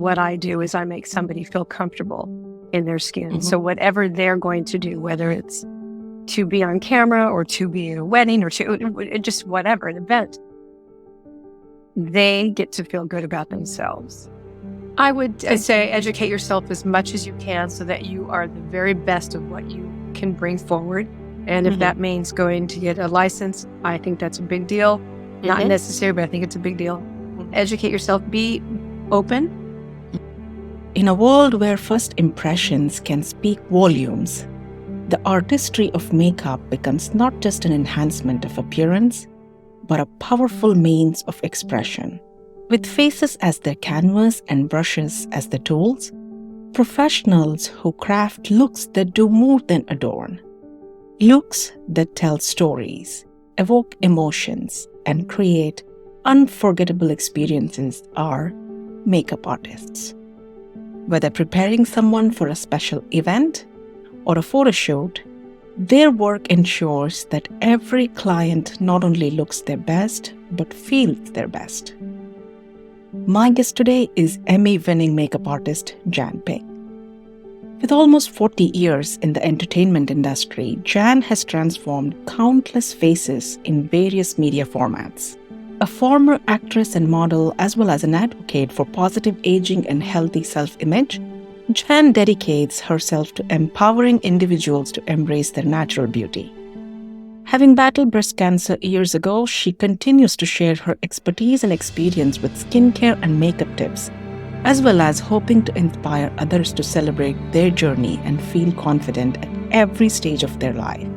What I do is I make somebody feel comfortable in their skin. Mhm. So whatever they're going to do, whether it's to be on camera or to be at a wedding or to just whatever, an event, they get to feel good about themselves. I would say educate yourself as much as you can so that you are the very best of what you can bring forward. And if Mhm. that means going to get a license, I think that's a big deal. Not Mhm. necessary, but I think it's a big deal. Educate yourself, be open. In a world where first impressions can speak volumes, the artistry of makeup becomes not just an enhancement of appearance, but a powerful means of expression. With faces as their canvas and brushes as the tools, professionals who craft looks that do more than adorn. Looks that tell stories, evoke emotions, and create unforgettable experiences are makeup artists. Whether preparing someone for a special event or a photo shoot, their work ensures that every client not only looks their best, but feels their best. My guest today is Emmy-Winning Makeup Artist Jan Ping. With almost 40 years in the entertainment industry, Jan has transformed countless faces in various media formats. A former actress and model, as well as an advocate for positive aging and healthy self-image, Jan dedicates herself to empowering individuals to embrace their natural beauty. Having battled breast cancer years ago, she continues to share her expertise and experience with skincare and makeup tips, as well as hoping to inspire others to celebrate their journey and feel confident at every stage of their life.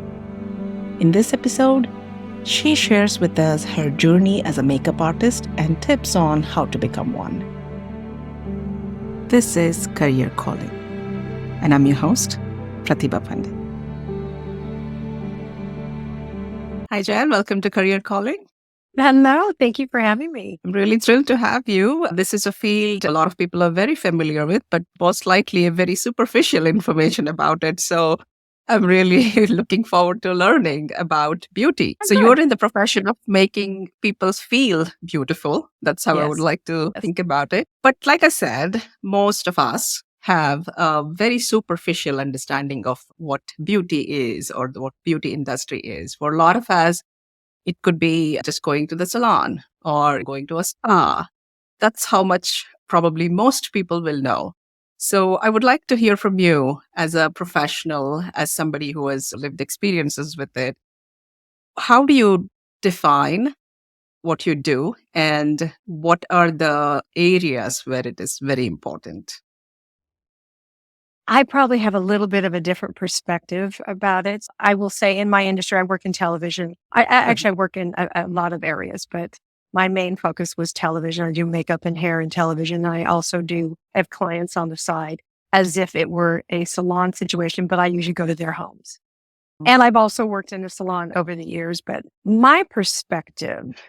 In this episode, she shares with us her journey as a makeup artist and tips on how to become one. This is Career Calling, and I'm your host, Pratibha Pandit. Hi, Jan. Welcome to Career Calling. Hello, thank you for having me. I'm really thrilled to have you. This is a field a lot of people are very familiar with, but most likely a very superficial information about it. So I'm really looking forward to learning about beauty. So you're in the profession of making people feel beautiful. That's how I would Yes. like to think about it. But like I said, most of us have a very superficial understanding of what beauty is or what beauty industry is. For a lot of us, it could be just going to the salon or going to a spa. That's how much probably most people will know. So I would like to hear from you as a professional, as somebody who has lived experiences with it. How do you define what you do and what are the areas where it is very important? I probably have a little bit of a different perspective about it. I will say in my industry, I work in television. I work in a lot of areas, but my main focus was television. I do makeup and hair in television. I also have clients on the side as if it were a salon situation, but I usually go to their homes. And I've also worked in a salon over the years, but my perspective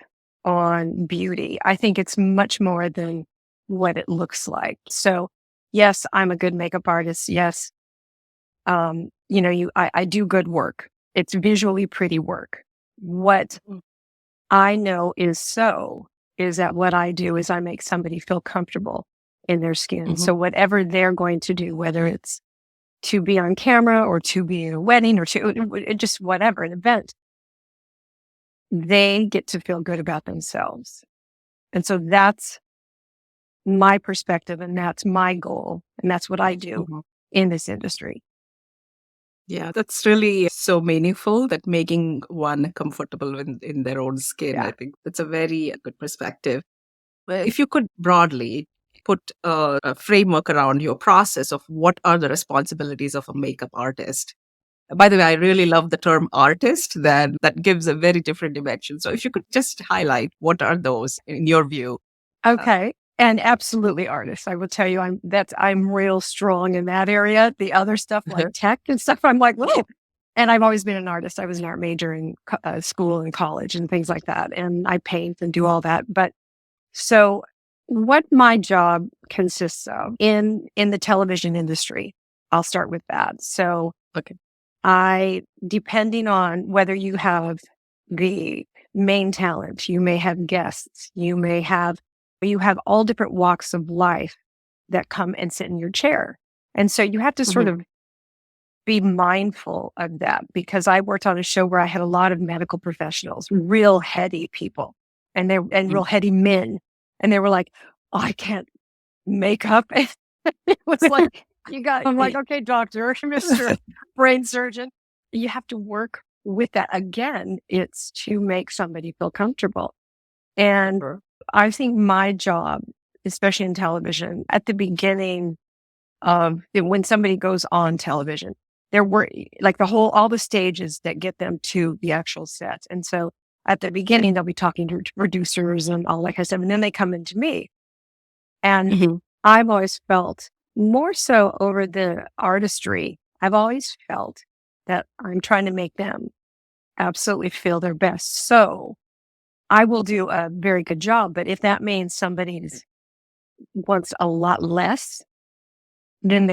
on beauty, I think it's much more than what it looks like. So yes, I'm a good makeup artist. Yes. I do good work. It's visually pretty work. What I know is that what I do is I make somebody feel comfortable in their skin. Mhm. So whatever they're going to do, whether it's to be on camera or to be at a wedding or to just whatever, an event, they get to feel good about themselves. And so that's my perspective and that's my goal. And that's what I do Mhm. in this industry. Yeah, that's really so meaningful that making one comfortable in their own skin. Yeah. I think that's a very good perspective. Well, if you could broadly put a framework around your process of what are the responsibilities of a makeup artist. By the way, I really love the term artist, that gives a very different dimension. So if you could just highlight what are those in your view? Okay. And absolutely artists. I will tell you, I'm real strong in that area. The other stuff like tech and stuff, I'm like, whoa. And I've always been an artist. I was an art major in school and college and things like that. And I paint and do all that. But so what my job consists of in the television industry, I'll start with that. So Okay. depending on whether you have the main talent, you may have guests, you have all different walks of life that come and sit in your chair. And so you have to sort of be mindful of that, because I worked on a show where I had a lot of medical professionals, real heady people, and real heady men. And they were like, oh, I can't make up. It was like, I'm like, okay, doctor, Mr. Brain surgeon, you have to work with that. Again, it's to make somebody feel comfortable. And I think my job, especially in television, at the beginning of when somebody goes on television, there were like all the stages that get them to the actual set. And so at the beginning, they'll be talking to producers and all that kind of stuff. And then they come into me. And I've always felt, more so over the artistry, I've always felt that I'm trying to make them absolutely feel their best. So I will do a very good job. But if that means somebody wants a lot less than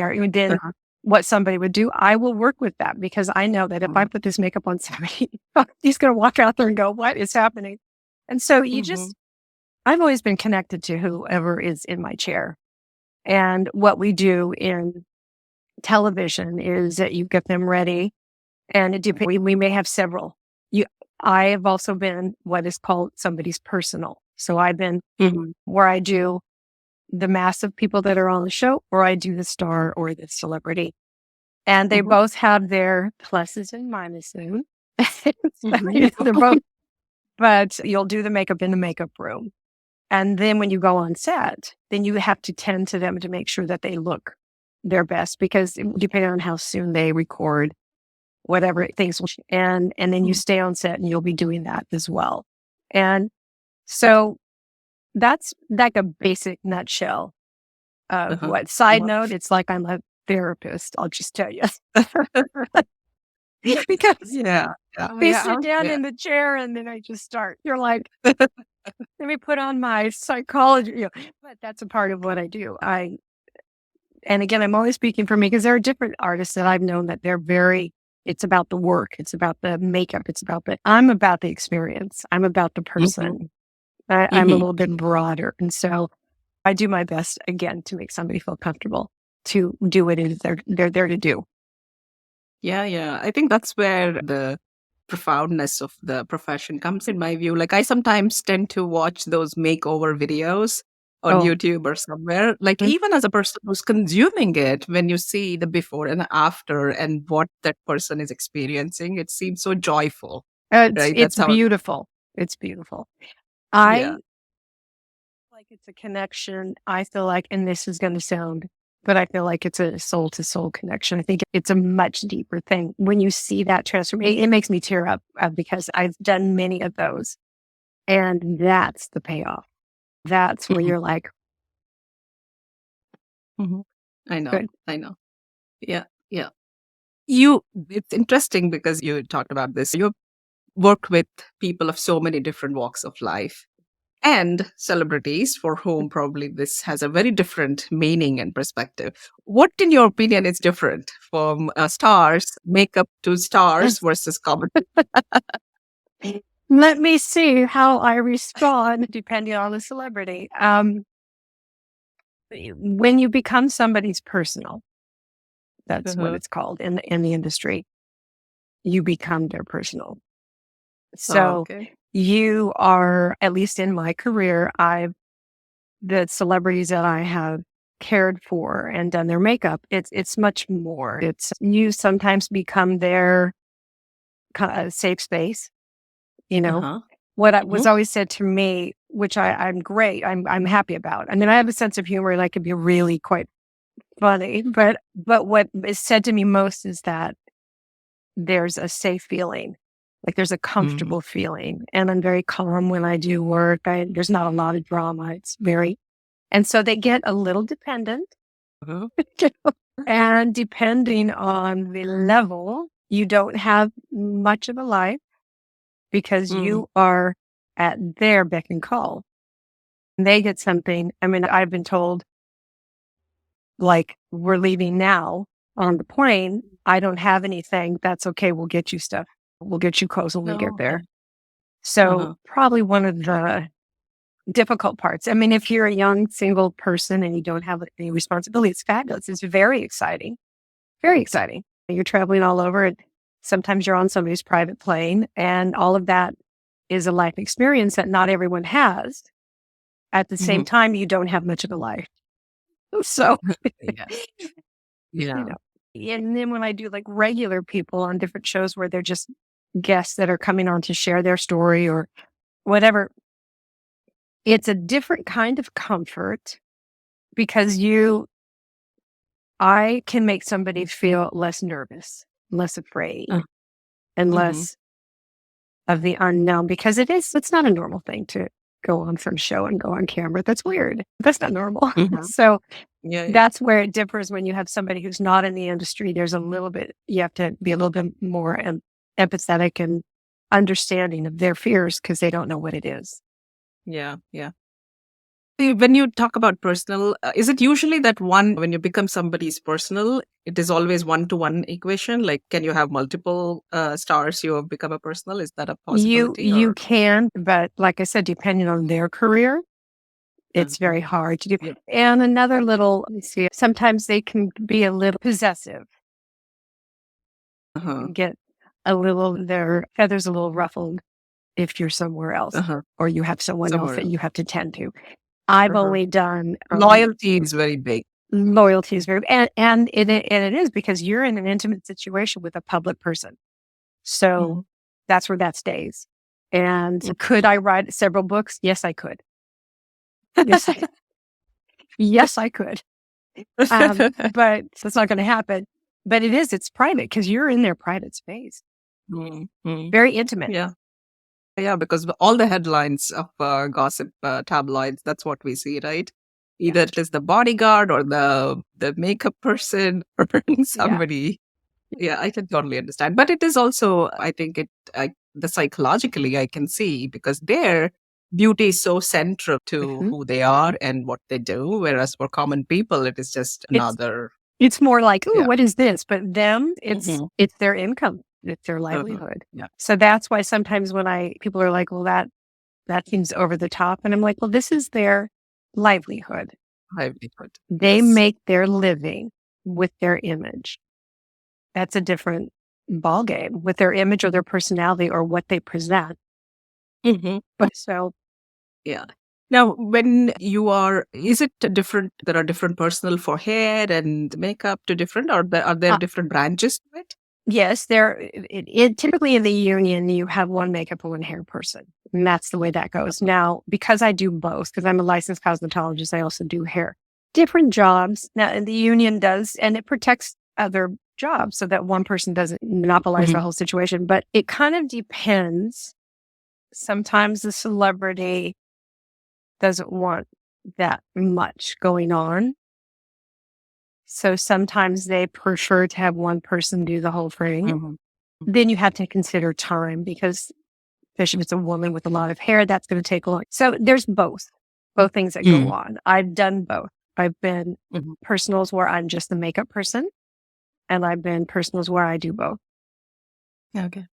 what somebody would do, I will work with that, because I know that if I put this makeup on somebody, he's going to walk out there and go, what is happening? And so I've always been connected to whoever is in my chair. And what we do in television is that you get them ready, and we may have several. I have also been what is called somebody's personal. So I've been where I do the mass of people that are on the show, or I do the star or the celebrity. And they both have their pluses and minuses. They're both, but you'll do the makeup in the makeup room. And then when you go on set, then you have to tend to them to make sure that they look their best, because depending on how soon they record, whatever things, and then you stay on set and you'll be doing that as well. And so that's like a basic nutshell of what. Side note, it's like I'm a therapist, I'll just tell you. Because we sit down in the chair and then I just start. You're like, let me put on my psychology. But that's a part of what I do. And again, I'm always speaking for me, because there are different artists that I've known that it's about the work. It's about the makeup. I'm about the experience. I'm about the person. I'm a little bit broader. And so I do my best, again, to make somebody feel comfortable to do what it is they're there to do. Yeah. I think that's where the profoundness of the profession comes, in my view. Like, I sometimes tend to watch those makeover videos on YouTube or somewhere. Like, even as a person who's consuming it, when you see the before and after and what that person is experiencing, it seems so joyful. It's beautiful. It's beautiful. I like it's a connection. I feel like, and this is going to sound, but I feel like it's a soul to soul connection. I think it's a much deeper thing. When you see that transformation, it makes me tear up, because I've done many of those, and that's the payoff. That's where you're like, I know. good. I know. Yeah. It's interesting because you talked about this. You work with people of so many different walks of life, and celebrities for whom probably this has a very different meaning and perspective. What, in your opinion, is different from stars, makeup to stars versus comedy? Let me see how I respond depending on the celebrity. When you become somebody's personal, that's what it's called in the industry. You become their personal. So you are, at least in my career, the celebrities that I have cared for and done their makeup, it's much more. It's, you sometimes become their safe space. What was always said to me, which I'm great, I'm happy about. I mean, I have a sense of humor and I can be really quite funny, but what is said to me most is that there's a safe feeling, like there's a comfortable feeling, and I'm very calm when I do work. There's not a lot of drama. And so they get a little dependent, and depending on the level, you don't have much of a life, because you are at their beck and call. And they get something. I mean, I've been told, like, we're leaving now on the plane. I don't have anything. That's okay. We'll get you stuff. We'll get you clothes when we get there. So probably one of the difficult parts. I mean, if you're a young single person and you don't have any responsibility, it's fabulous. It's very exciting. Very exciting. You're traveling all over, and sometimes you're on somebody's private plane, and all of that is a life experience that not everyone has. At the same time, you don't have much of a life. So, Yeah. you Yeah. know, and then when I do like regular people on different shows where they're just guests that are coming on to share their story or whatever, it's a different kind of comfort because I can make somebody feel less nervous, less afraid, and Mhm. less of the unknown because it's not a normal thing to go on some show and go on camera. That's weird. That's not normal. So Yeah. that's where it differs when you have somebody who's not in the industry. There's a little bit, you have to be a little bit more empathetic and understanding of their fears because they don't know what it is. Yeah. Yeah. When you talk about personal, is it usually that when you become somebody's personal, it is always 1-to-1 equation? Like, can you have multiple stars you have become a personal? Is that a possibility? You can, but like I said, depending on their career, it's very hard to do. Yeah. And another little, let me see, sometimes they can be a little possessive and get their feathers a little ruffled if you're somewhere else or you have someone else that you have to tend to. I've only done Loyalty is very big. loyalty is very, and it is because you're in an intimate situation with a public person. So that's where that stays. And could I write several books? Yes, I could. Yes, I could. But that's not going to happen. But it's private because you're in their private space. Very intimate. Yeah. Yeah, because all the headlines of gossip tabloids, that's what we see, right? Either it is the bodyguard or the makeup person or somebody. Yeah, I can totally understand. But it is also, I think the psychologically I can see because their beauty is so central to who they are and what they do. Whereas for common people, it is just another. It's more like, ooh, what is this? But them, it's their income. It's their livelihood. Yeah. So that's why sometimes when people are like, well, that seems over the top. And I'm like, well, this is their livelihood. They make their living with their image. That's a different ballgame with their image or their personality or what they present. But so, yeah. Now, when you is it different? There are different personal for hair and makeup to different, or are there different branches to it? Yes, typically in the union, you have one makeup and one hair person. And that's the way that goes. Now, because I do both, because I'm a licensed cosmetologist, I also do hair. Different jobs. Now, and the union does, and it protects other jobs so that one person doesn't monopolize the whole situation. But it kind of depends. Sometimes the celebrity doesn't want that much going on. So sometimes they prefer to have one person do the whole thing. Then you have to consider time because especially if it's a woman with a lot of hair, that's going to take a long. So there's both things that go on. I've done both. I've been personals where I'm just the makeup person, and I've been personals where I do both. Okay.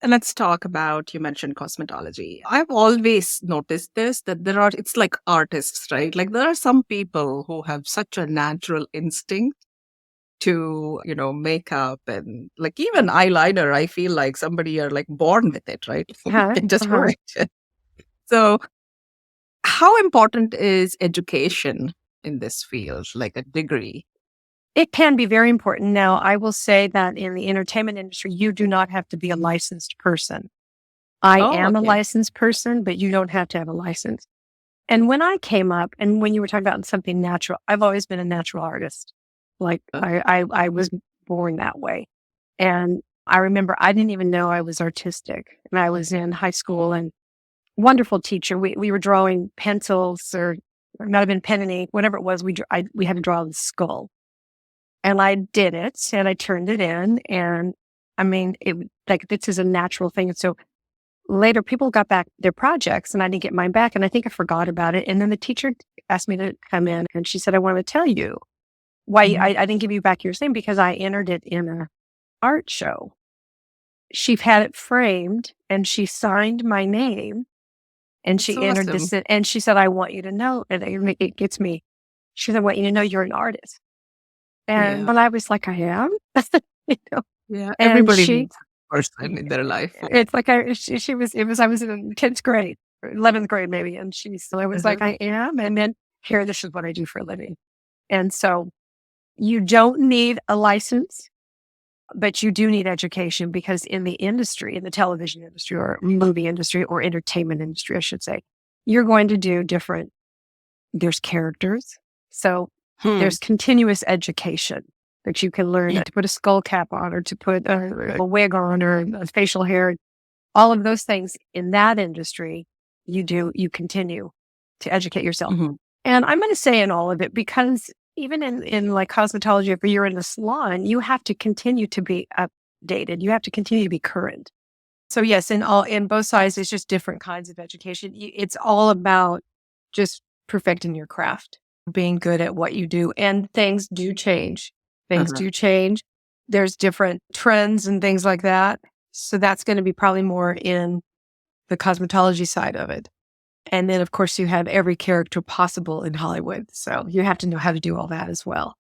And let's talk about, you mentioned cosmetology. I've always noticed this, that it's like artists, right? Like there are some people who have such a natural instinct to, makeup and like even eyeliner. I feel like somebody are like born with it, right? They just do it. So how important is education in this field, like a degree? It can be very important. Now, I will say that in the entertainment industry, you do not have to be a licensed person. I am a licensed person, but you don't have to have a license. And when I came up, and when you were talking about something natural, I've always been a natural artist. Like I was born that way. And I remember I didn't even know I was artistic. And I was in high school and wonderful teacher. We were drawing pencils or it might have been pen and ink, whatever it was. We had to draw the skull. And I did it and I turned it in. And I mean, this is a natural thing. And so later people got back their projects and I didn't get mine back. And I think I forgot about it. And then the teacher asked me to come in and she said, I want to tell you why I didn't give you back your thing because I entered it in an art show. She had it framed and she signed my name And That's she entered awesome. this, and she said, I want you to know, and it gets me. She said, I want you to know you're an artist. And Yeah. when I was like, I am, you know, Yeah. and Everybody she, needs a person in their life. it's like she was, I was in 10th grade, or 11th grade maybe. And I was like, I am. And then here, this is what I do for a living. And so you don't need a license, but you do need education, because in the industry, in the television industry or movie industry or entertainment industry, I should say, you're going to do there's characters. So there's continuous education that you can learn to put a skull cap on, or to put a wig on, or a facial hair. All of those things in that industry, you continue to educate yourself. Mhm. And I'm going to say in all of it, because even in like cosmetology, if you're in the salon, you have to continue to be updated. You have to continue to be current. So yes, in both sides, it's just different kinds of education. It's all about just perfecting your craft, being good at what you do. And things do change. Things do change. There's different trends and things like that. So that's going to be probably more in the cosmetology side of it. And then, of course, you have every character possible in Hollywood. So you have to know how to do all that as well.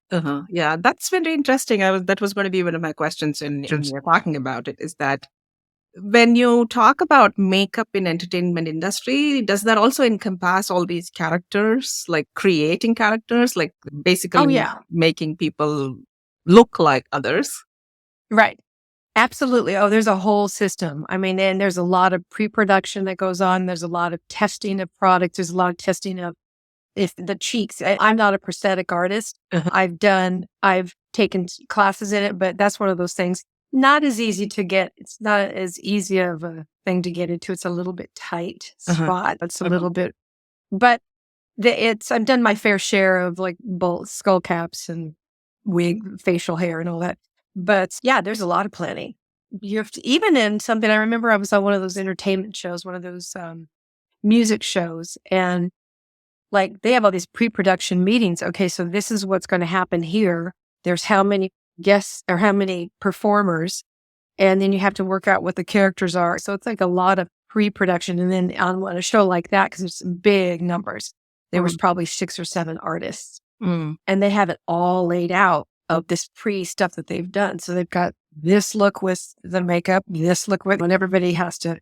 Yeah, that's very interesting. That was going to be one of my questions in you're talking about it, is that when you talk about makeup in entertainment industry, does that also encompass all these characters, like creating characters, like basically Oh, yeah. making people look like others? Right. Absolutely. Oh, there's a whole system. I mean, and there's a lot of pre-production that goes on. There's a lot of testing of products. There's a lot of testing of if the cheeks. I'm not a prosthetic artist. I've taken classes in it, but that's one of those things. Not as easy to get. It's not as easy of a thing to get into. It's a little bit tight spot. It's a little bit, but I've done my fair share of like both skull caps and wig, facial hair and all that. But yeah, there's a lot of planning. You have to, even in something, I remember I was on one of those entertainment shows, one of those music shows, and like they have all these pre-production meetings. Okay, so this is what's going to happen here. There's how many guests or how many performers, and then you have to work out what the characters are. So it's like a lot of pre-production. And then on a show like that, because it's big numbers, there was probably 6 or 7 artists, and they have it all laid out of this pre-stuff that they've done. So they've got this look with the makeup, this look with, and everybody has to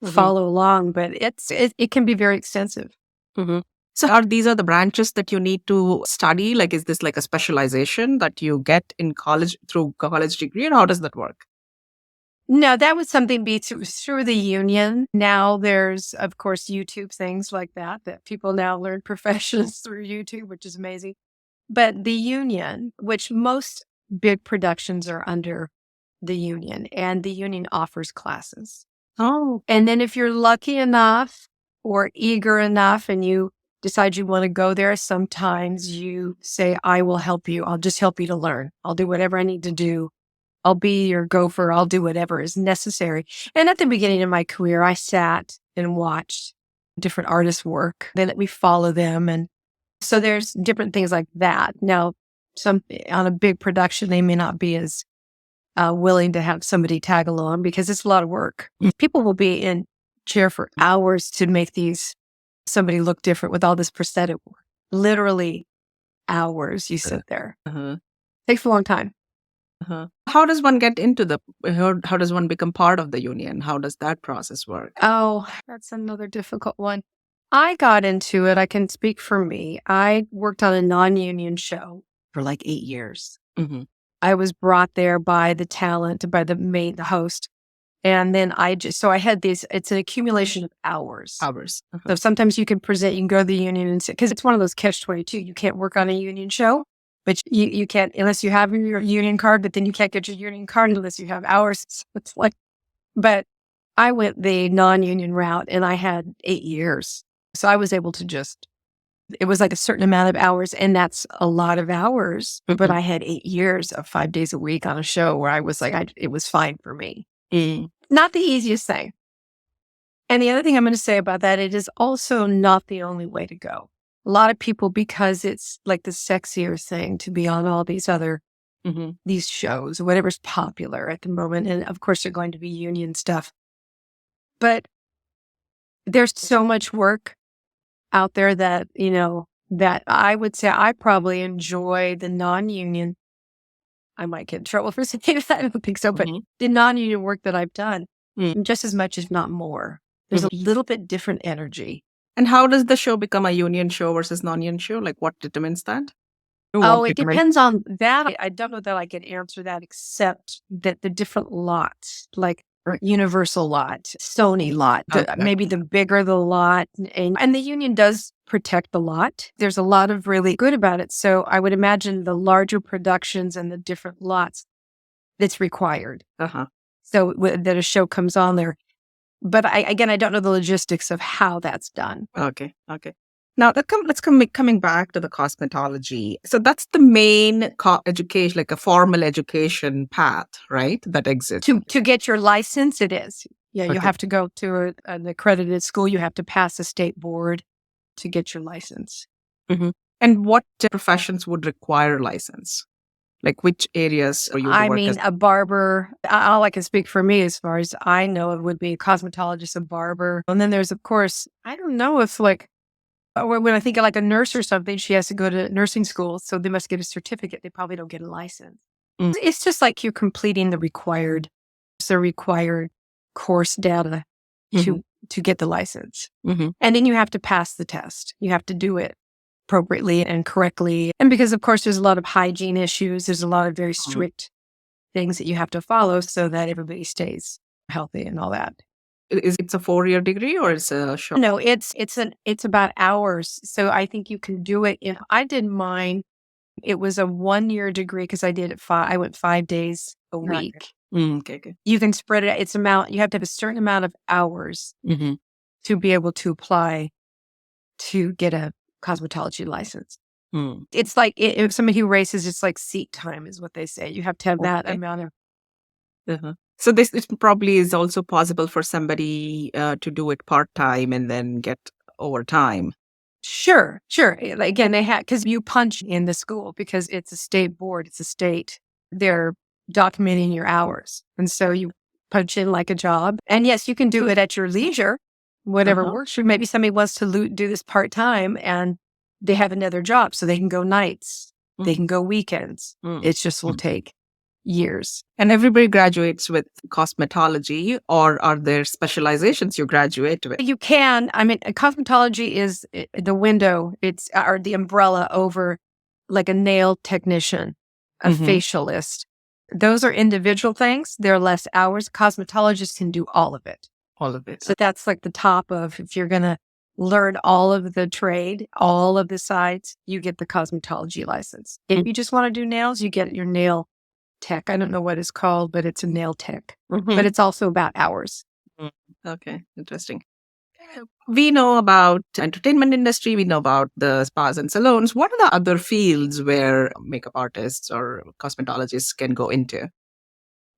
follow along. But it can be very extensive. So are these the branches that you need to study? Like, is this like a specialization that you get in college through college degree, or how does that work? No, that was something through the union. Now there's, of course, YouTube things like that people now learn professions through YouTube, which is amazing. But the union, which most big productions are under the union, and the union offers classes. Oh, And then if you're lucky enough or eager enough and you decide you want to go there, sometimes you say, I will help you. I'll just help you to learn. I'll do whatever I need to do. I'll be your gopher. I'll do whatever is necessary. And at the beginning of my career, I sat and watched different artists work. Then we follow them. And so there's different things like that. Now, on a big production, they may not be as willing to have somebody tag along because it's a lot of work. People will be in chair for hours to make somebody look different with all this prosthetic work. Literally hours you sit there. Takes a long time. How does one get into how does one become part of the union? How does that process work? Oh, that's another difficult one. I got into it. I can speak for me. I worked on a non-union show for like 8 years. I was brought there by the talent, by the host. And then I had it's an accumulation of hours. So sometimes you can go to the union and say, because it's one of those catch-22. You can't work on a union show, but you can't unless you have your union card, but then you can't get your union card unless you have hours. So it's like, but I went the non-union route and I had 8 years. So I was able to it was like a certain amount of hours, and that's a lot of hours, but I had 8 years of 5 days a week on a show where I was like, it was fine for me. Not the easiest thing. And the other thing I'm going to say about that, it is also not the only way to go. A lot of people, because it's like the sexier thing to be on all these other, these shows, whatever's popular at the moment. And of course, they're going to be union stuff. But There's so much work out there that, that I would say I probably enjoy the non-union. I might get in trouble for saying that. I don't think so, but the non-union work that I've done just as much, if not more. There's a little bit different energy. And how does the show become a union show versus non-union show? Like what determines that? Oh, it depends on that. I don't know that I can answer that except that the different lots, like Universal lot, Sony lot, maybe the bigger the lot. And the union does protect the lot. There's a lot of really good about it. So I would imagine the larger productions and the different lots that's required. So that a show comes on there. But I don't know the logistics of how that's done. Okay. Now, coming back to the cosmetology. So that's the main education, like a formal education path, right? That exists. To get your license, it is. Yeah, you have to go to an accredited school. You have to pass a state board to get your license. And what professions would require a license? Like which areas are you? I mean, a barber. All I can speak for me, as far as I know, it would be a cosmetologist, a barber. And then there's, of course, I don't know if when I think of like a nurse or something, she has to go to nursing school. So they must get a certificate. They probably don't get a license. It's just like you're completing the required course data to get the license. And then you have to pass the test. You have to do it appropriately and correctly. And because, of course, there's a lot of hygiene issues, there's a lot of very strict things that you have to follow so that everybody stays healthy and all that. It's a 4-year degree or it's a short? No, it's about hours. So I think you can do it. I did mine. It was a 1-year degree because I went 5 days a week. Okay. You can spread it. You have to have a certain amount of hours to be able to apply to get a cosmetology license. It's like if somebody who races, it's like seat time is what they say. You have to have that amount of. So it probably is also possible for somebody to do it part-time and then get overtime. Sure. Again, they have, because you punch in the school because it's a state board, it's a state. They're documenting your hours. And so you punch in like a job. And yes, you can do it at your leisure, whatever works for you. Maybe somebody wants to do this part-time and they have another job, so they can go nights, they can go weekends. It just will take years. And everybody graduates with cosmetology, or are there specializations you graduate with? You can. I mean, cosmetology is the window, or the umbrella over like a nail technician, a facialist. Those are individual things. They're less hours. Cosmetologists can do all of it. So that's like the top of, if you're going to learn all of the trade, all of the sides, you get the cosmetology license. If you just want to do nails, you get your nail tech. I don't know what it's called, but it's a nail tech. But it's also about hours. Okay, interesting. We know about entertainment industry. We know about the spas and salons. What are the other fields where makeup artists or cosmetologists can go into?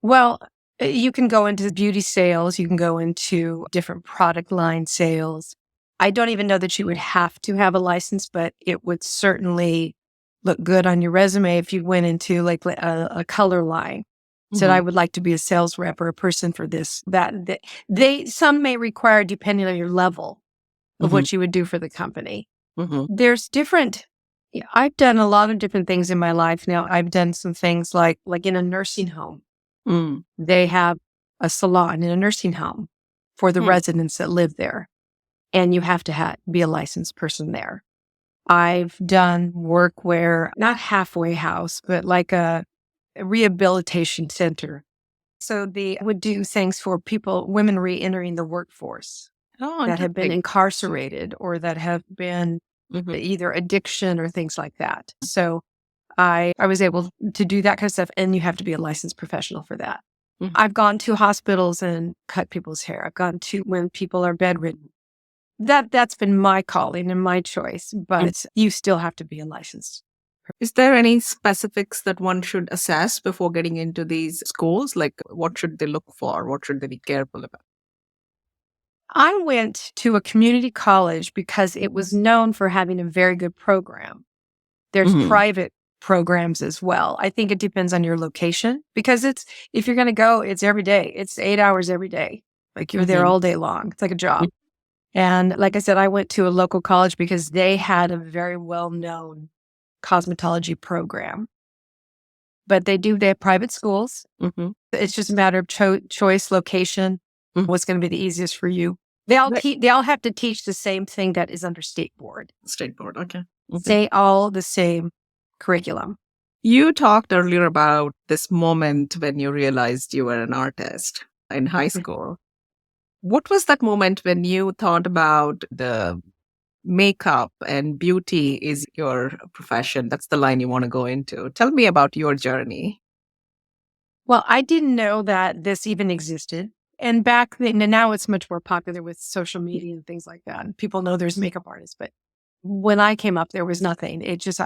Well, you can go into beauty sales. You can go into different product line sales. I don't even know that you would have to have a license, but it would certainly look good on your resume if you went into like a color line. Said, I would like to be a sales rep or a person for this, that. Some may require, depending on your level of what you would do for the company. There's different, I've done a lot of different things in my life now. I've done some things like in a nursing home. They have a salon in a nursing home for the residents that live there. And you have to be a licensed person there. I've done work where, not halfway house, but like a rehabilitation center. So they would do things for women re-entering the workforce that have been incarcerated or that have been either addiction or things like that. So I was able to do that kind of stuff, and you have to be a licensed professional for that. I've gone to hospitals and cut people's hair. I've gone to when people are bedridden. That's been my calling and my choice, but you still have to be a licensed. Is there any specifics that one should assess before getting into these schools? Like what should they look for? What should they be careful about? I went to a community college because it was known for having a very good program. There's private programs as well. I think it depends on your location, because if you're going to go, it's every day. It's 8 hours every day. Like you're there all day long. It's like a job. And like I said, I went to a local college because they had a very well-known cosmetology program. But they have private schools. Mm-hmm. It's just a matter of choice, location, what's going to be the easiest for you. They all have to teach the same thing that is under state board. State board, okay. They all the same curriculum. You talked earlier about this moment when you realized you were an artist in high school. What was that moment when you thought about the makeup and beauty is your profession? That's the line you want to go into. Tell me about your journey. Well, I didn't know that this even existed. And back then, and now it's much more popular with social media and things like that. And people know there's makeup artists. But when I came up, there was nothing. It just,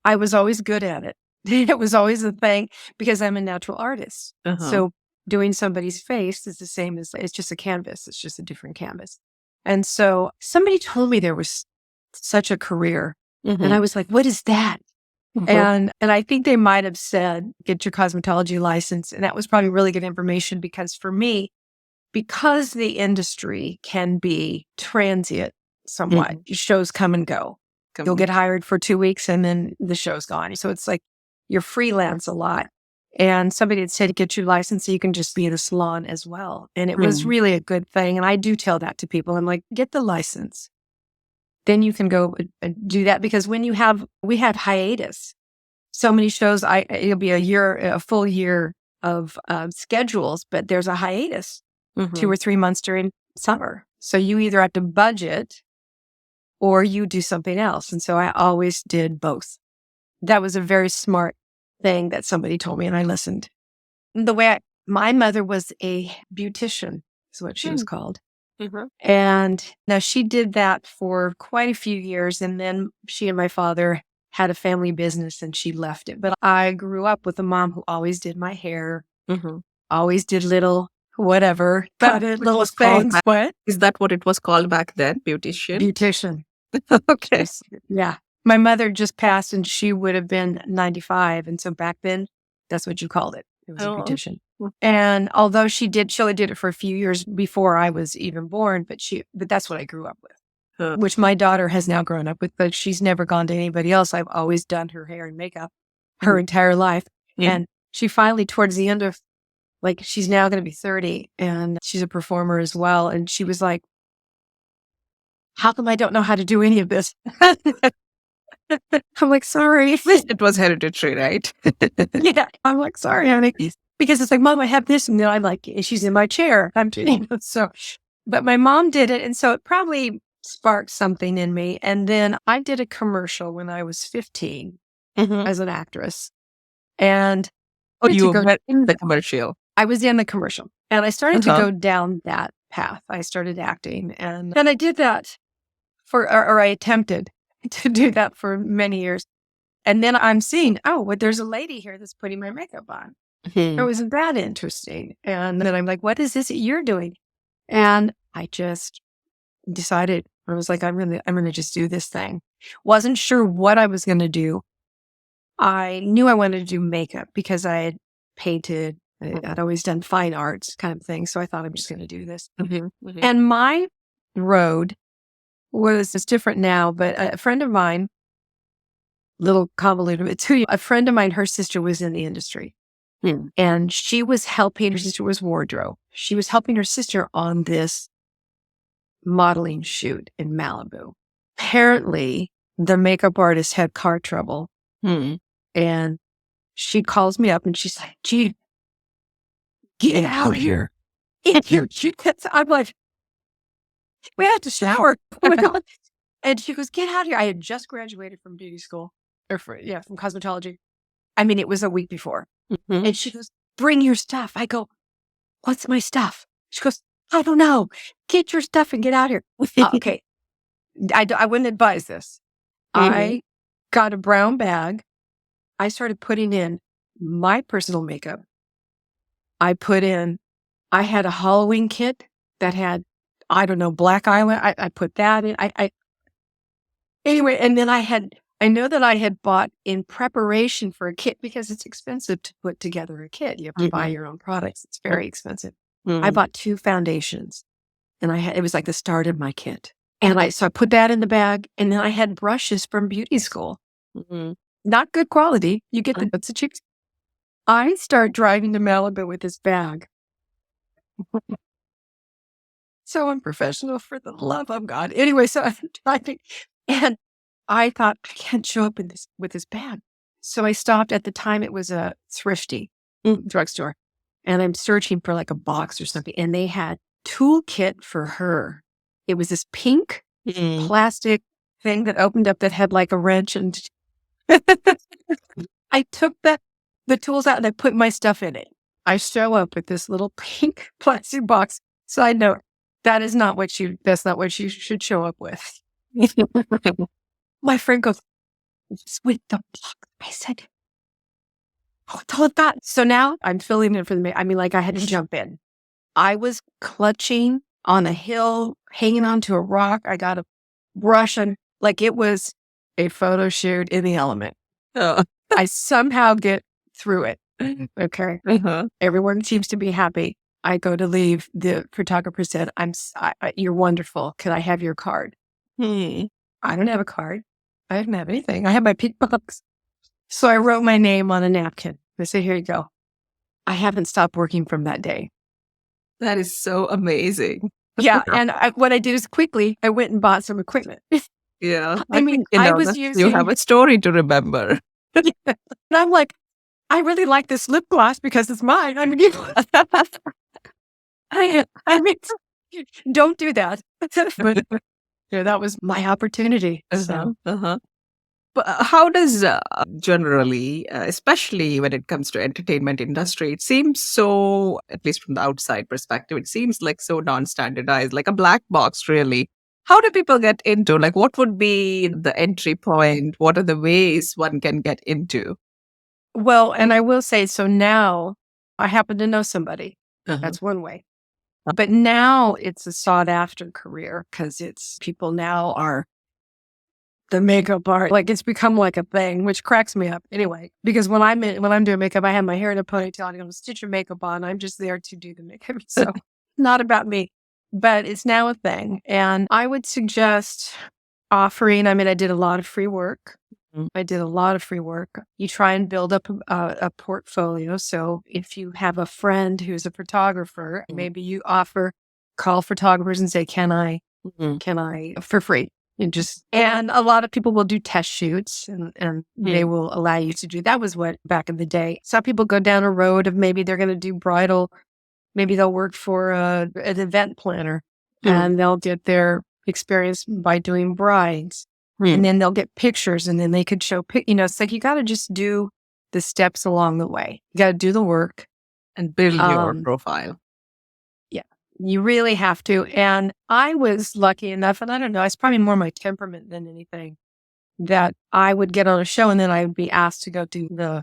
I was always good at it. It was always a thing because I'm a natural artist. So doing somebody's face is the same as, it's just a canvas. It's just a different canvas. And so somebody told me there was such a career. And I was like, what is that? And I think they might have said, get your cosmetology license. And that was probably really good information because for me, because the industry can be transient somewhat, shows come and go. You'll get hired for 2 weeks and then the show's gone. So it's like you're freelance a lot. And somebody had said, get your license so you can just be in a salon as well. And it was really a good thing. And I do tell that to people. I'm like, get the license. Then you can go and do that because we had hiatus. So many shows, it'll be a full year of schedules, but there's a hiatus 2 or 3 months during summer. So you either have to budget or you do something else. And so I always did both. That was a very smart thing that somebody told me and I listened. My mother was a beautician, is what she was called. And now she did that for quite a few years. And then she and my father had a family business and she left it. But I grew up with a mom who always did my hair, always did little whatever, but little things. What? Is that what it was called back then? Beautician? Beautician. Okay. Yeah. My mother just passed and she would have been 95. And so back then, that's what you called it. It was a beautician. And although she only did it for a few years before I was even born, but that's what I grew up with, which my daughter has now grown up with, but she's never gone to anybody else. I've always done her hair and makeup her entire life. And she finally, towards the end of, she's now going to be 30 and she's a performer as well. And she was like, how come I don't know how to do any of this? I'm like, sorry. It was hereditary, right? Yeah. I'm like, sorry, honey. Because it's like, Mom, I have this. And then I'm like, she's in my chair. But my mom did it. And so it probably sparked something in me. And then I did a commercial when I was 15 as an actress. And you were in the commercial. I was in the commercial. And I started to go down that path. I started acting. And then I did that or I attempted to do that for many years. And then I'm seeing, there's a lady here that's putting my makeup on. Oh, isn't that interesting? And then I'm like, what is this that you're doing? And I just decided, I was like, I'm going to just do this thing. Wasn't sure what I was going to do. I knew I wanted to do makeup because I had painted. I'd always done fine arts kind of thing. So I thought I'm just going to do this. And my road it's different now, but a friend of mine, little convoluted, but a friend of mine, her sister was in the industry. And she was helping, her sister was wardrobe. She was helping her sister on this modeling shoot in Malibu. Apparently, the makeup artist had car trouble. And she calls me up and she's like, gee, get out here. I'm like, we had to shower. And she goes, get out here. I had just graduated from beauty school from cosmetology. I mean, it was a week before. And she goes, bring your stuff. I go, what's my stuff? She goes, I don't know. Get your stuff and get out here. Okay. I wouldn't advise this. I got a brown bag. I started putting in my personal makeup. I had a Halloween kit that had, I don't know, black eyeliner. I put that in. Anyway, and then I know that I had bought in preparation for a kit because it's expensive to put together a kit. You have to buy your own products. It's very expensive. I bought 2 foundations and it was like the start of my kit. And so I put that in the bag, and then I had brushes from beauty school. Mhm. Not good quality. You get the cheap. I start driving to Malibu with this bag. So unprofessional, for the love of God. Anyway, so I'm driving, and I thought, I can't show up with this bag. So I stopped. At the time, it was a thrifty drugstore, and I'm searching for like a box or something, and they had toolkit for her. It was this pink plastic thing that opened up that had like a wrench, and I took the tools out and I put my stuff in it. I show up with this little pink plastic box. Side note, that's not what you should show up with. My friend goes, "It's with the box." I said, "Oh, it's all that." So now I'm filling in for the, like I had to jump in. I was clutching on a hill, hanging onto a rock. I got a brush and like it was a photo shoot in the element. Oh. I somehow get through it. Okay. Everyone seems to be happy. I go to leave. The photographer said, "You're wonderful. Can I have your card?" I don't have a card. I didn't have anything. I had my pink box. So I wrote my name on a napkin. I said, "Here you go." I haven't stopped working from that day. That is so amazing. Yeah. And what I did is quickly, I went and bought some equipment. Yeah. I mean, think, I was you using. have a story to remember. Yeah. And I'm like, I really like this lip gloss because it's mine. I mean, I mean, don't do that. But yeah, that was my opportunity. So. But how does generally, especially when it comes to entertainment industry, it seems so, at least from the outside perspective, it seems like so non-standardized, like a black box, really. How do people get into? Like, what would be the entry point? What are the ways one can get into? Well, and I will say, so now I happen to know somebody. That's one way. But now it's a sought after career because people now are the makeup art. Like it's become like a thing, which cracks me up anyway. Because when I'm doing makeup, I have my hair in a ponytail and I'm going to stitch your makeup on. I'm just there to do the makeup. So not about me, but it's now a thing. And I would suggest offering, I did a lot of free work. You try and build up a portfolio. So if you have a friend who's a photographer, maybe you call photographers and say, can I, for free? And a lot of people will do test shoots and they will allow you to do. That was what back in the day. Some people go down a road of maybe they're going to do bridal. Maybe they'll work for an event planner and they'll get their experience by doing brides. And then they'll get pictures and then they could show, it's like you got to just do the steps along the way. You got to do the work. And build your profile. Yeah, you really have to. And I was lucky enough, and I don't know, it's probably more my temperament than anything, that I would get on a show and then I would be asked to go to the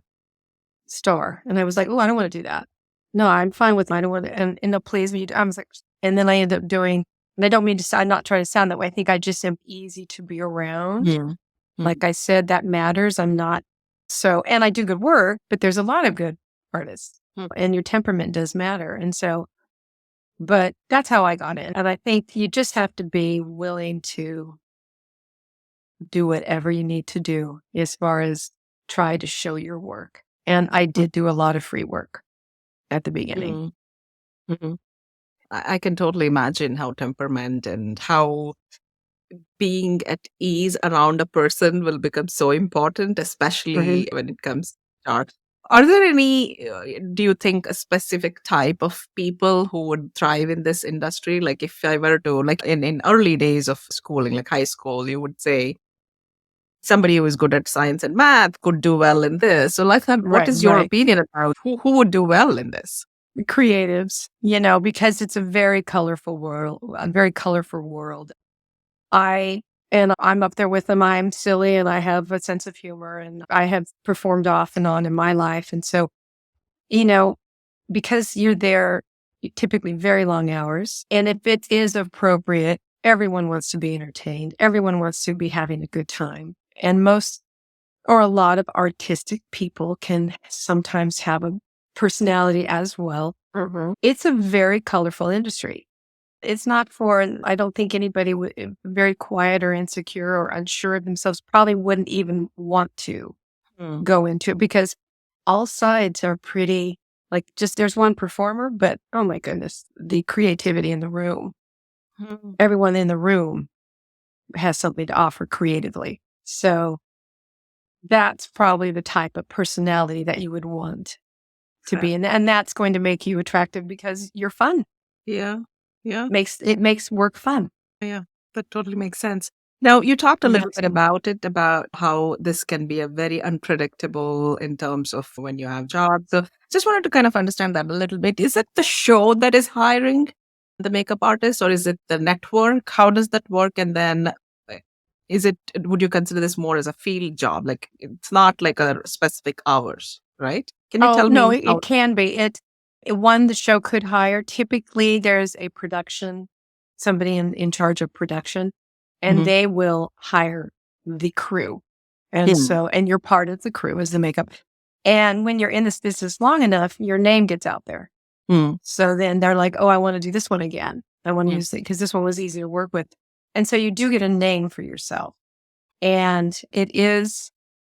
store. And I was like, oh, I don't want to do that. No, I'm fine with it. I don't want to. And no, please, I was like, and then I ended up doing. And I don't mean to, I'm not trying to sound that way. I think I just am easy to be around. Like I said, that matters. I'm not and I do good work, but there's a lot of good artists and your temperament does matter. And so, but that's how I got in. And I think you just have to be willing to do whatever you need to do as far as try to show your work. And I did do a lot of free work at the beginning. I can totally imagine how temperament and how being at ease around a person will become so important, especially when it comes to art. Are there any, do you think, a specific type of people who would thrive in this industry? Like if I were to, like in early days of schooling, like high school, you would say somebody who is good at science and math could do well in this. So like, what is your opinion about who would do well in this? Creatives, because it's a very colorful world, I'm up there with them. I'm silly and I have a sense of humor and I have performed off and on in my life. And so, because you're there typically very long hours. And if it is appropriate, everyone wants to be entertained. Everyone wants to be having a good time. And a lot of artistic people can sometimes have a personality as well. It's a very colorful industry. It's not for, I don't think anybody very quiet or insecure or unsure of themselves probably wouldn't even want to go into it, because all sides are pretty, like, just there's one performer, but oh my goodness, the creativity in the room. Everyone in the room has something to offer creatively. So that's probably the type of personality that you would want to be in. And that's going to make you attractive because you're fun. Yeah. Yeah. It makes work fun. Yeah. That totally makes sense. Now, you talked a little Yes. bit about it, about how this can be a very unpredictable in terms of when you have jobs. So just wanted to kind of understand that a little bit. Is it the show that is hiring the makeup artist, or is it the network? How does that work? And then would you consider this more as a field job? Like, it's not like a specific hours, right? Can you tell No, me how? it can be. One, the show could hire. Typically, there's a production, somebody in charge of production, and Mhm. they will hire the crew. And and you're part of the crew as the makeup. And when you're in this business long enough, your name gets out there. So then they're like, oh, I want to do this one again. I want to use it because this one was easy to work with. And so you do get a name for yourself. And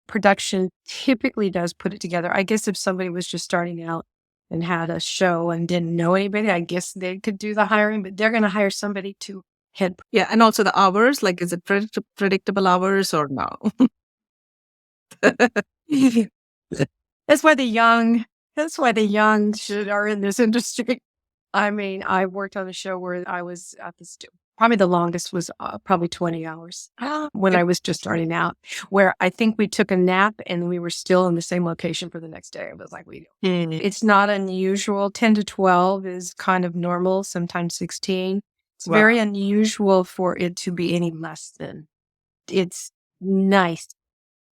production typically does put it together. I guess if somebody was just starting out and had a show and didn't know anybody, I guess they could do the hiring, but they're going to hire somebody to head. Yeah. And also the hours, like, is it predictable hours or no? That's why the young are in this industry. I mean, I worked on a show where I was at probably the longest was probably 20 hours when I was just starting out, where I think we took a nap and we were still in the same location for the next day. It was like, it's not unusual. 10 to 12 is kind of normal, sometimes 16. It's very unusual for it to be any less than. It's nice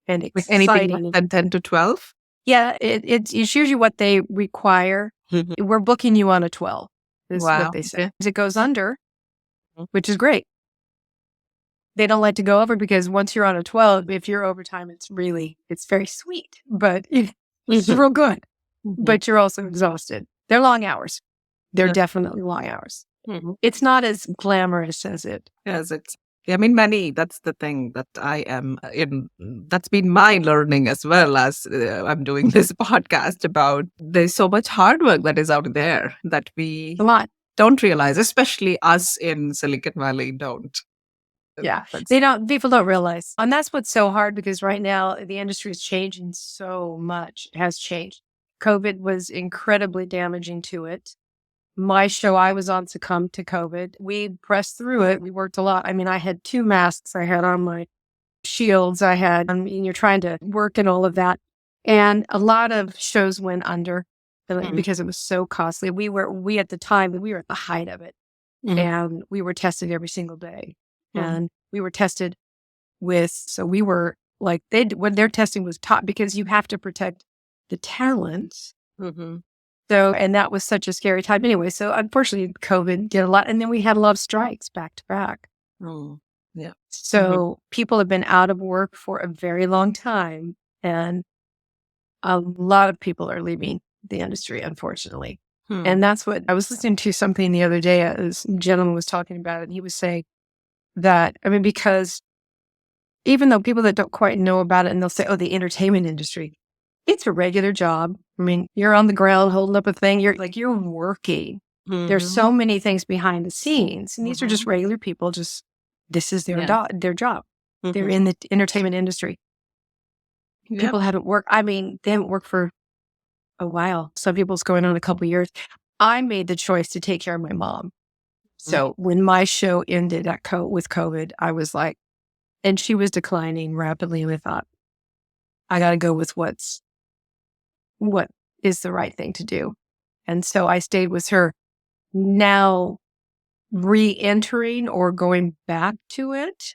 and exciting. Anything less than 10 to 12? Yeah, it's usually what they require. We're booking you on a 12, is what they say. It goes under, which is great. They don't like to go over because once you're on a 12, if you're overtime, it's very sweet, but it's real good. But you're also exhausted. They're long hours. They're definitely long hours. It's not as glamorous as it. I mean, that's the thing that I am in. That's been my learning as well as I'm doing this podcast about. There's so much hard work that is out there that we don't realize, especially us in Silicon Valley don't. Yeah, people don't realize. And that's what's so hard, because right now the industry is changing so much. It has changed. COVID was incredibly damaging to it. My show I was on succumbed to COVID. We pressed through it. We worked a lot. I mean, I had 2 masks. I had on my shields. You're trying to work and all of that. And a lot of shows went under because it was so costly. We at the time, we were at the height of it. And we were tested every single day. And we were tested so we were like, when their testing was top, because you have to protect the talent. So, and that was such a scary time anyway. So unfortunately, COVID did a lot. And then we had a lot of strikes back to back. So people have been out of work for a very long time. And a lot of people are leaving the industry, unfortunately. And that's what I was listening to something the other day. This gentleman was talking about it. And he was saying that, I mean, because even though people that don't quite know about it, and they'll say, oh, the entertainment industry, it's a regular job. I mean, you're on the ground holding up a thing. You're working. There's so many things behind the scenes. And these are just regular people. This is their job. They're in the entertainment industry. People haven't worked. I mean, they haven't worked for a while. Some people's going on a couple of years. I made the choice to take care of my mom. So when my show ended with COVID, I was like, and she was declining rapidly. And I thought, I got to go with what is the right thing to do. And so I stayed with her. Now re-entering or going back to it,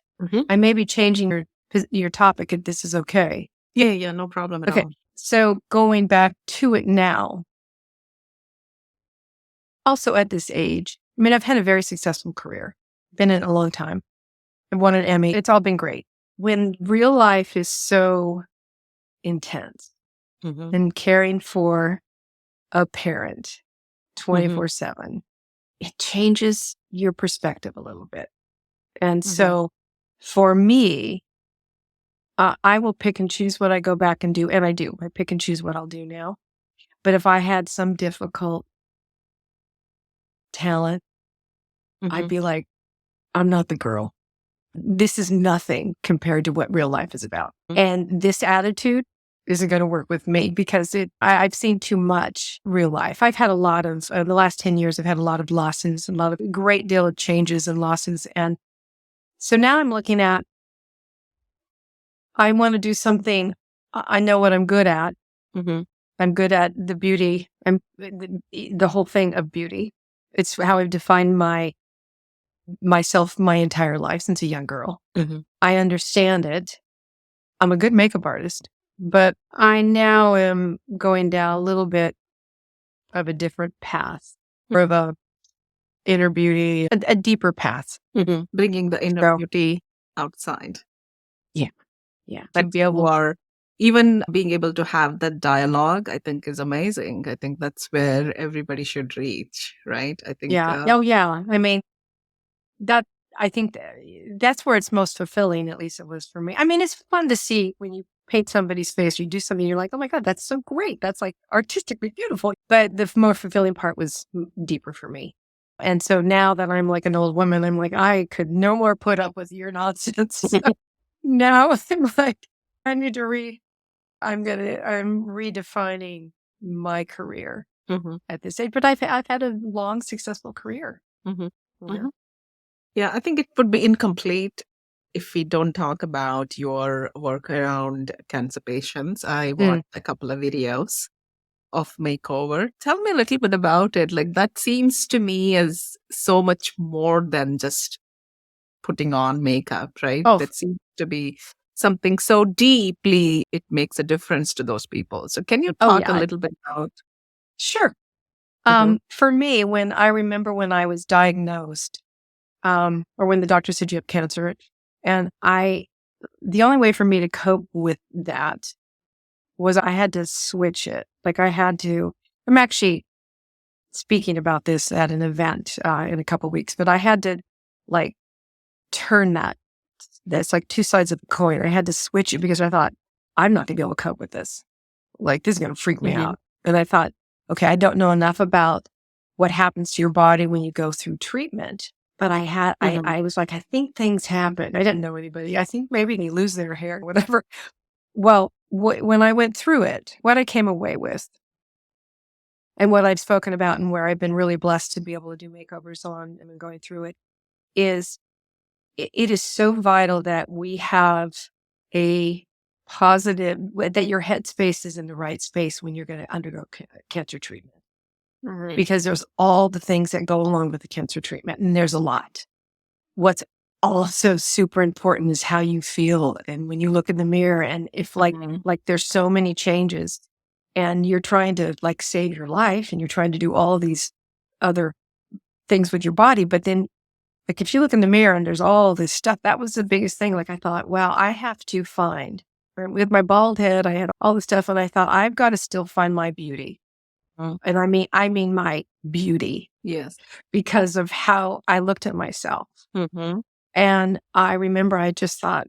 I may be changing your topic if this is okay. Yeah, no problem at all. So going back to it now, also at this age, I mean, I've had a very successful career, been in it a long time. I've won an Emmy. It's all been great. When real life is so intense and caring for a parent 24/7 it changes your perspective a little bit. And so for me, I will pick and choose what I go back and do. And I do. I pick and choose what I'll do now. But if I had some difficult talent, I'd be like, I'm not the girl. This is nothing compared to what real life is about. And this attitude isn't going to work with me because I've seen too much real life. I've had a lot of, the last 10 years, I've had a lot of losses, a lot of great deal of changes and losses. And so now I'm looking at, I want to do something. I know what I'm good at. I'm good at the beauty. I'm the whole thing of beauty. It's how I've defined myself my entire life since a young girl. I understand it. I'm a good makeup artist, but I now am going down a little bit of a different path, or of a inner beauty, a deeper path. Bringing the inner beauty outside. Yeah. But even being able to have that dialogue, I think is amazing. I think that's where everybody should reach, right? I think. Yeah. I mean, I think that's where it's most fulfilling, at least it was for me. I mean, it's fun to see when you paint somebody's face or you do something, you're like, oh my God, that's so great. That's like artistically beautiful. But the more fulfilling part was deeper for me. And so now that I'm like an old woman, I'm like, I could no more put up with your nonsense. Now I'm like, I need to I'm redefining my career at this age. But I've had a long, successful career. Yeah, I think it would be incomplete if we don't talk about your work around cancer patients. I watched a couple of videos of makeover. Tell me a little bit about it. Like, that seems to me as so much more than just putting on makeup, right? That seems to be something so deeply, it makes a difference to those people. So can you talk a little bit about? Sure. For me, when I was diagnosed, or when the doctor said you have cancer, and the only way for me to cope with that was I had to switch it. Like I'm actually speaking about this at an event in a couple weeks, but I had to like turn that's like two sides of the coin. I had to switch it because I thought, I'm not gonna be able to cope with this. Like, this is gonna freak me out. And I thought, okay, I don't know enough about what happens to your body when you go through treatment. But I was like, I think things happen. I didn't know anybody. I think maybe they lose their hair, whatever. Well, when I went through it, what I came away with and what I've spoken about and where I've been really blessed to be able to do makeovers on and going through it is it is so vital that we have a positive, that your headspace is in the right space when you're going to undergo cancer treatment. Because there's all the things that go along with the cancer treatment, and there's a lot. What's also super important is how you feel. And when you look in the mirror, and if like there's so many changes and you're trying to like save your life and you're trying to do all of these other things with your body, but then like if you look in the mirror and there's all this stuff, that was the biggest thing. Like I thought, wow, I have to find, with my bald head, I had all this stuff, and I thought, I've got to still find my beauty. And I mean my beauty. Yes. Because of how I looked at myself. And I remember I just thought,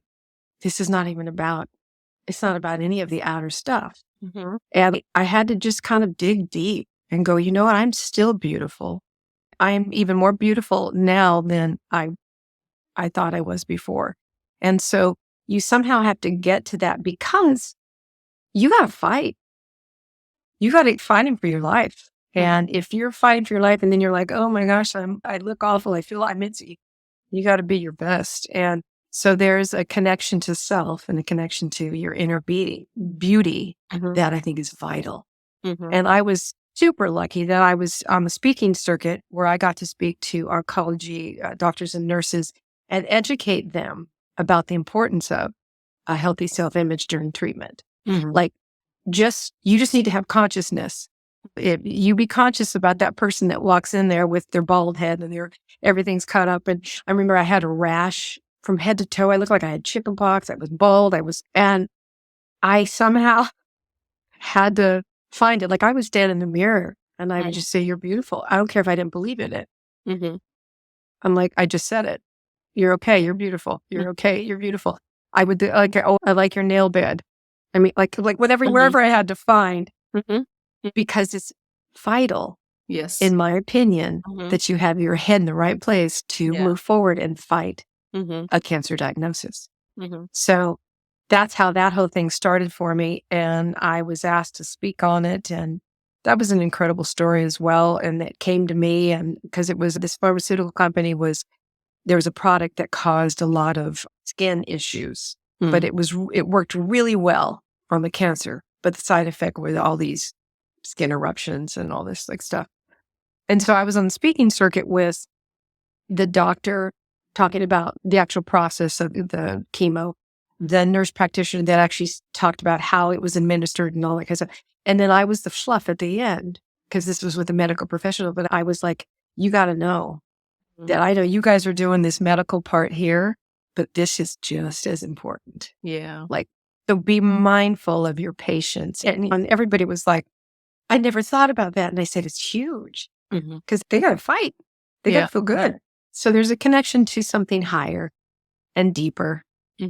this is not even it's not about any of the outer stuff. And I had to just kind of dig deep and go, you know what? I'm still beautiful. I am even more beautiful now than I thought I was before. And so you somehow have to get to that, because you got to fight. You got to fighting for your life. And if you're fighting for your life and then you're like, oh my gosh, I look awful, I feel I'm itchy, you got to be your best. And so there's a connection to self and a connection to your inner beauty that I think is vital. And I was super lucky that I was on a speaking circuit where I got to speak to oncology doctors and nurses and educate them about the importance of a healthy self-image during treatment. Like, you just need to have consciousness. You be conscious about that person that walks in there with their bald head and everything's cut up. And I remember I had a rash from head to toe. I looked like I had chickenpox. I was bald. And I somehow had to find it. Like, I would stand in the mirror and I would just say, you're beautiful. I don't care if I didn't believe in it. Mm-hmm. I'm like, I just said it. You're okay. You're beautiful. You're okay. You're beautiful. I would do, like, oh, I like your nail bed. I mean, like whatever, wherever I had to find, because it's vital, Yes. in my opinion, that you have your head in the right place to Yeah. move forward and fight a cancer diagnosis. So that's how that whole thing started for me. And I was asked to speak on it. And that was an incredible story as well. And it came to me, and because it was this pharmaceutical company there was a product that caused a lot of skin issues, but it worked really well on the cancer. But the side effect was all these skin eruptions and all this like stuff. And so I was on the speaking circuit with the doctor talking about the actual process of the chemo, the nurse practitioner that actually talked about how it was administered and all that kind of stuff. And then I was the fluff at the end, because this was with a medical professional, but I was like, you got to know that I know you guys are doing this medical part here, but this is just as important. Yeah. Like, so be mindful of your patients. And everybody was like, I never thought about that. And I said, it's huge, because they got to fight. They got to feel good. So there's a connection to something higher and deeper.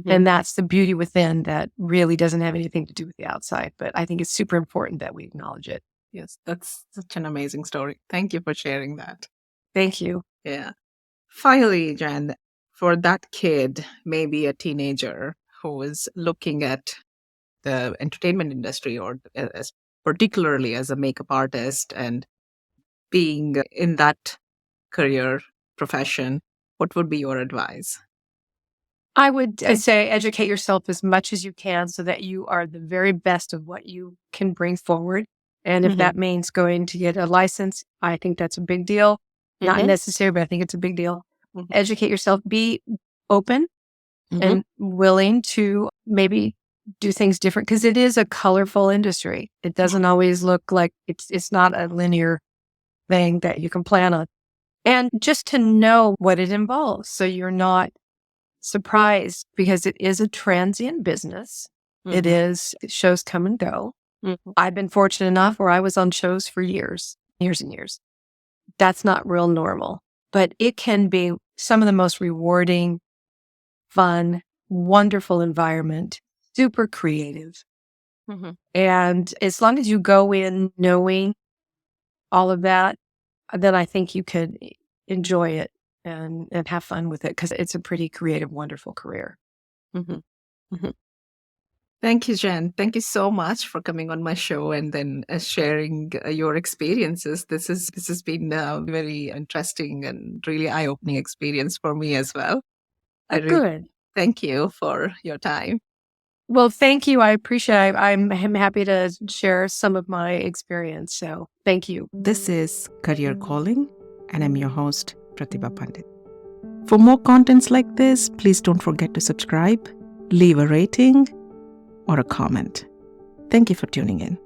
And that's the beauty within that really doesn't have anything to do with the outside. But I think it's super important that we acknowledge it. Yes, that's such an amazing story. Thank you for sharing that. Thank you. Yeah. Finally, Jen, for that kid, maybe a teenager who is looking at the entertainment industry, or particularly as a makeup artist, and being in that career profession, what would be your advice? I would say educate yourself as much as you can so that you are the very best of what you can bring forward. And if that means going to get a license, I think that's a big deal. Not necessary, but I think it's a big deal. Educate yourself. Be open and willing to maybe do things different, because it is a colorful industry. It doesn't always look like it's not a linear thing that you can plan on. And just to know what it involves, so you're not surprised, because it is a transient business. Shows come and go. I've been fortunate enough where I was on shows for years and years. That's not real normal, but it can be some of the most rewarding, fun, wonderful environment, super creative. And as long as you go in knowing all of that, then I think you could enjoy it and have fun with it, because it's a pretty creative, wonderful career. Thank you, Jen. Thank you so much for coming on my show and then sharing your experiences. This has been a very interesting and really eye-opening experience for me as well. Good. Thank you for your time. Well, thank you. I appreciate it. I'm happy to share some of my experience. So thank you. This is Career Calling, and I'm your host, Pratibha Pandit. For more contents like this, please don't forget to subscribe, leave a rating, or a comment. Thank you for tuning in.